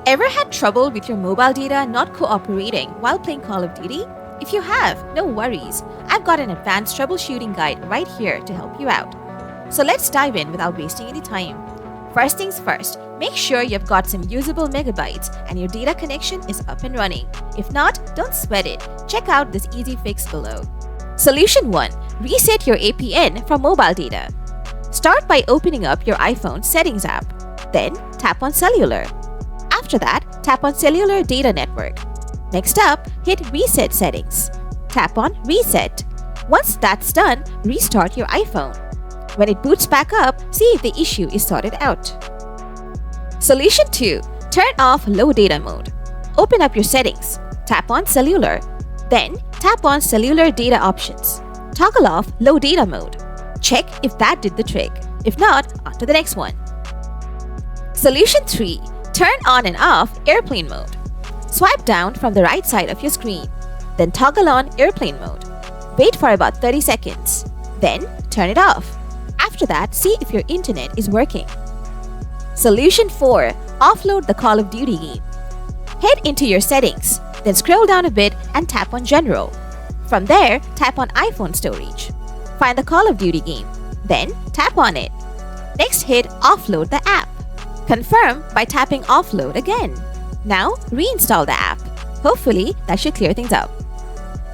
Ever had trouble with your mobile data not cooperating while playing Call of Duty? If you have, no worries. I've got an advanced troubleshooting guide right here to help you out. So let's dive in without wasting any time. First things first, make sure you've got some usable megabytes and your data connection is up and running. If not, don't sweat it. Check out this easy fix below. Solution 1. Reset your APN from mobile data. Start by opening up your iPhone Settings app. Then tap on Cellular. After that, tap on Cellular Data Network. Next up, hit Reset Settings. Tap on Reset. Once that's done, restart your iPhone. When it boots back up, see if the issue is sorted out. Solution 2. Turn off Low Data Mode. Open up your settings. Tap on Cellular. Then, tap on Cellular Data Options. Toggle off Low Data Mode. Check if that did the trick. If not, on to the next one. Solution 3. Turn on and off Airplane Mode. Swipe down from the right side of your screen. Then toggle on Airplane Mode. Wait for about 30 seconds. Then, turn it off. After that, see if your internet is working. Solution 4. Offload the Call of Duty game. Head into your settings, then scroll down a bit and tap on General. From there, tap on iPhone Storage. Find the Call of Duty game. Then, tap on it. Next, hit Offload the app. Confirm by tapping Offload again. Now, reinstall the app. Hopefully, that should clear things up.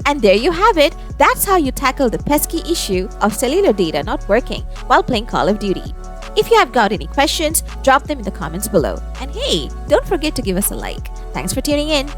And there you have it. That's how you tackle the pesky issue of cellular data not working while playing Call of Duty. If you have got any questions, drop them in the comments below. And hey, don't forget to give us a like. Thanks for tuning in.